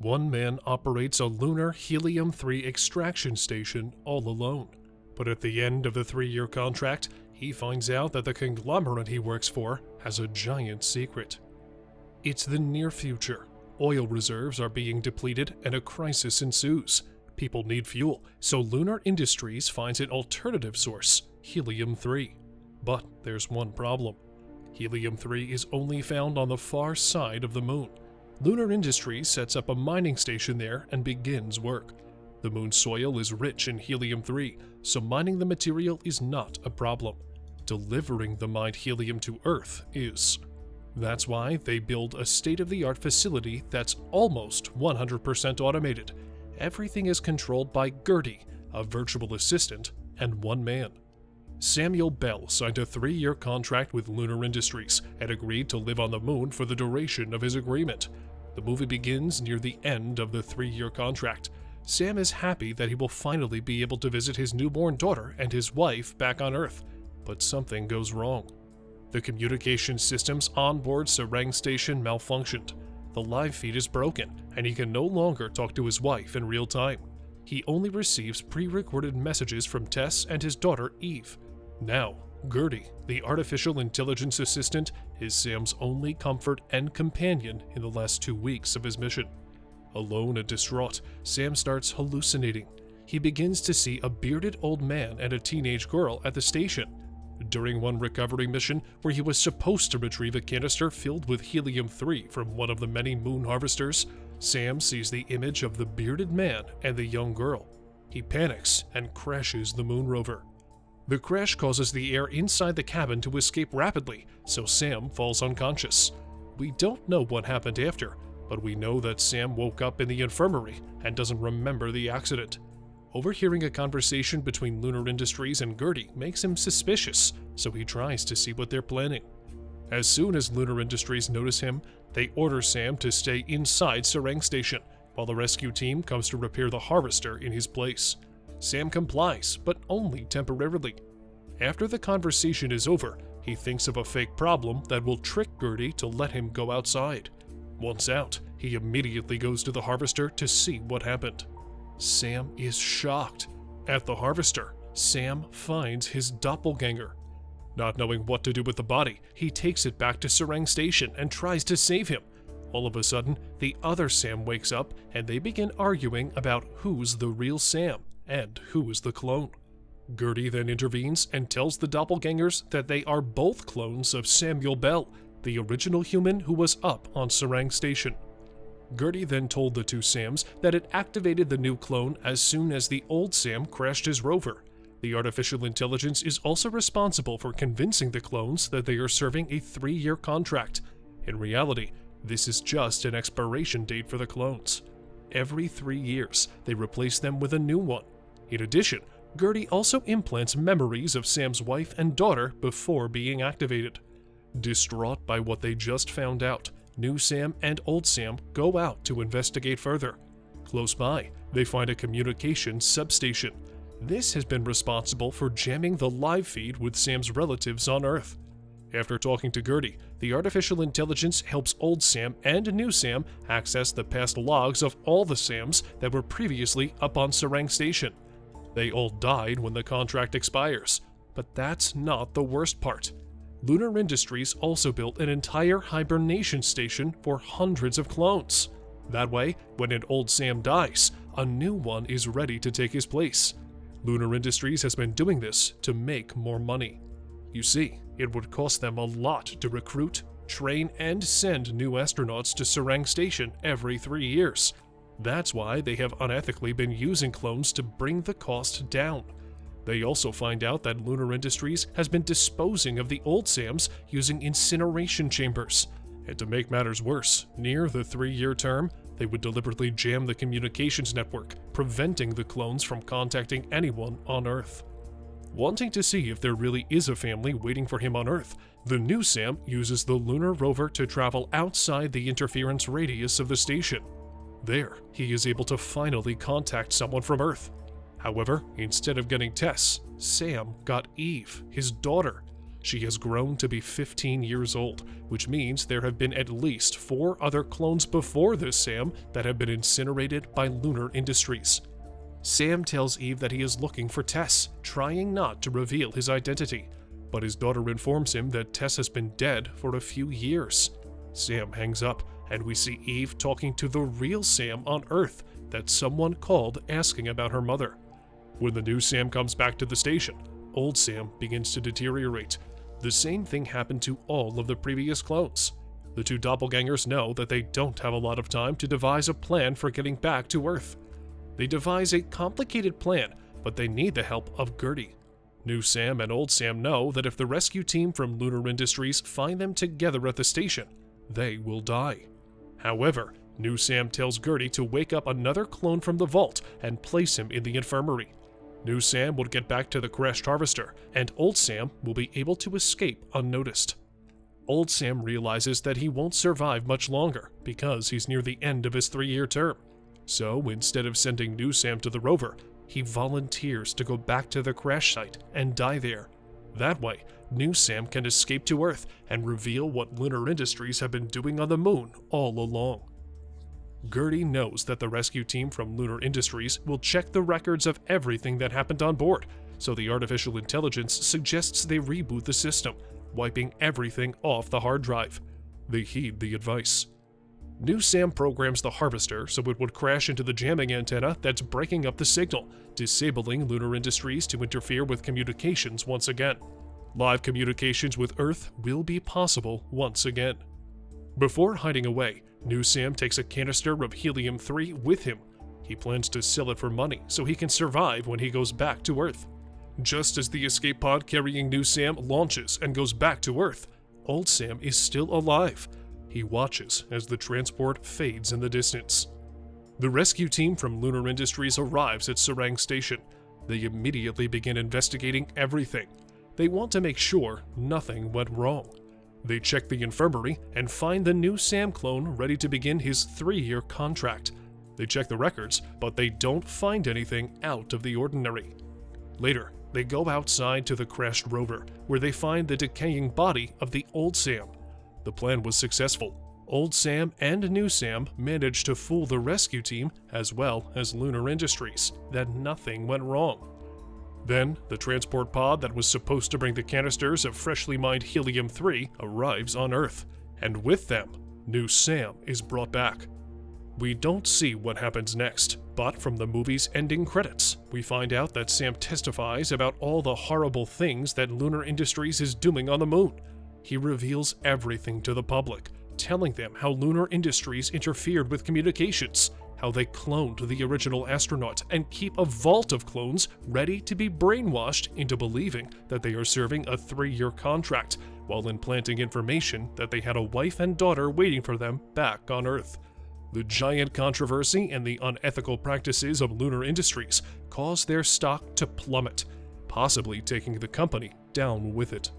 One man operates a lunar helium-3 extraction station all alone. But at the end of the 3-year contract, he finds out that the conglomerate he works for has a giant secret. It's the near future. Oil reserves are being depleted and a crisis ensues. People need fuel, so Lunar Industries finds an alternative source, helium-3. But there's one problem. Helium-3 is only found on the far side of the moon. Lunar Industries sets up a mining station there and begins work. The moon's soil is rich in helium-3, so mining the material is not a problem. Delivering the mined helium to Earth is. That's why they build a state-of-the-art facility that's almost 100% automated. Everything is controlled by GERTY, a virtual assistant, and one man. Samuel Bell signed a 3-year contract with Lunar Industries and agreed to live on the moon for the duration of his agreement. The movie begins near the end of the 3-year contract. Sam is happy that he will finally be able to visit his newborn daughter and his wife back on Earth, but something goes wrong. The communication systems on board Serang Station malfunctioned. The live feed is broken, and he can no longer talk to his wife in real time. He only receives pre-recorded messages from Tess and his daughter Eve. Now, GERTY, the artificial intelligence assistant, is Sam's only comfort and companion in the last 2 weeks of his mission. Alone and distraught, Sam starts hallucinating. He begins to see a bearded old man and a teenage girl at the station. During one recovery mission where he was supposed to retrieve a canister filled with helium-3 from one of the many moon harvesters, Sam sees the image of the bearded man and the young girl. He panics and crashes the moon rover. The crash causes the air inside the cabin to escape rapidly, so Sam falls unconscious. We don't know what happened after, but we know that Sam woke up in the infirmary and doesn't remember the accident. Overhearing a conversation between Lunar Industries and GERTY makes him suspicious, so he tries to see what they're planning. As soon as Lunar Industries notice him, they order Sam to stay inside Serang Station, while the rescue team comes to repair the harvester in his place. Sam complies, but only temporarily. After the conversation is over, he thinks of a fake problem that will trick GERTY to let him go outside. Once out, he immediately goes to the harvester to see what happened. Sam is shocked. At the harvester, Sam finds his doppelganger. Not knowing what to do with the body, he takes it back to Serang Station and tries to save him. All of a sudden, the other Sam wakes up and they begin arguing about who's the real Sam and who is the clone. GERTY then intervenes and tells the doppelgangers that they are both clones of Samuel Bell, the original human who was up on Serang Station. GERTY then told the two Sams that it activated the new clone as soon as the old Sam crashed his rover. The artificial intelligence is also responsible for convincing the clones that they are serving a 3-year contract. In reality, this is just an expiration date for the clones. Every 3 years, they replace them with a new one. In addition, GERTY also implants memories of Sam's wife and daughter before being activated. Distraught by what they just found out, new Sam and old Sam go out to investigate further. Close by, they find a communications substation. This has been responsible for jamming the live feed with Sam's relatives on Earth. After talking to GERTY, the artificial intelligence helps old Sam and new Sam access the past logs of all the Sams that were previously up on Serang Station. They all died when the contract expires, but that's not the worst part. Lunar Industries also built an entire hibernation station for hundreds of clones. That way, when an old Sam dies, a new one is ready to take his place. Lunar Industries has been doing this to make more money. You see, it would cost them a lot to recruit, train, and send new astronauts to Serang Station every 3 years. That's why they have unethically been using clones to bring the cost down. They also find out that Lunar Industries has been disposing of the old Sams using incineration chambers. And to make matters worse, near the 3-year term, they would deliberately jam the communications network, preventing the clones from contacting anyone on Earth. Wanting to see if there really is a family waiting for him on Earth, the new Sam uses the lunar rover to travel outside the interference radius of the station. There, he is able to finally contact someone from Earth. However, instead of getting Tess, Sam got Eve, his daughter. She has grown to be 15 years old, which means there have been at least 4 other clones before this Sam that have been incinerated by Lunar Industries. Sam tells Eve that he is looking for Tess, trying not to reveal his identity, but his daughter informs him that Tess has been dead for a few years. Sam hangs up, and we see Eve talking to the real Sam on Earth that someone called asking about her mother. When the new Sam comes back to the station, old Sam begins to deteriorate. The same thing happened to all of the previous clones. The 2 doppelgangers know that they don't have a lot of time to devise a plan for getting back to Earth. They devise a complicated plan, but they need the help of GERTY. New Sam and old Sam know that if the rescue team from Lunar Industries find them together at the station, they will die. However, New Sam tells GERTY to wake up another clone from the vault and place him in the infirmary. New Sam will get back to the crashed harvester, and old Sam will be able to escape unnoticed. Old Sam realizes that he won't survive much longer because he's near the end of his 3-year term. So instead of sending New Sam to the rover, he volunteers to go back to the crash site and die there. That way, New Sam can escape to Earth and reveal what Lunar Industries have been doing on the moon all along. GERTY knows that the rescue team from Lunar Industries will check the records of everything that happened on board, so the artificial intelligence suggests they reboot the system, wiping everything off the hard drive. They heed the advice. New Sam programs the harvester so it would crash into the jamming antenna that's breaking up the signal, disabling Lunar Industries to interfere with communications once again. Live communications with Earth will be possible once again. Before hiding away, New Sam takes a canister of helium-3 with him. He plans to sell it for money so he can survive when he goes back to Earth. Just as the escape pod carrying New Sam launches and goes back to Earth, old Sam is still alive. He watches as the transport fades in the distance. The rescue team from Lunar Industries arrives at Serang Station. They immediately begin investigating everything. They want to make sure nothing went wrong. They check the infirmary and find the new Sam clone ready to begin his 3-year contract. They check the records, but they don't find anything out of the ordinary. Later, they go outside to the crashed rover, where they find the decaying body of the old Sam. The plan was successful. Old Sam and New Sam managed to fool the rescue team as well as Lunar Industries that nothing went wrong. Then, the transport pod that was supposed to bring the canisters of freshly mined helium-3 arrives on Earth, and with them, New Sam is brought back. We don't see what happens next, but from the movie's ending credits, we find out that Sam testifies about all the horrible things that Lunar Industries is doing on the moon. He reveals everything to the public, telling them how Lunar Industries interfered with communications, how they cloned the original astronaut and keep a vault of clones ready to be brainwashed into believing that they are serving a 3-year contract, while implanting information that they had a wife and daughter waiting for them back on Earth. The giant controversy and the unethical practices of Lunar Industries caused their stock to plummet, possibly taking the company down with it.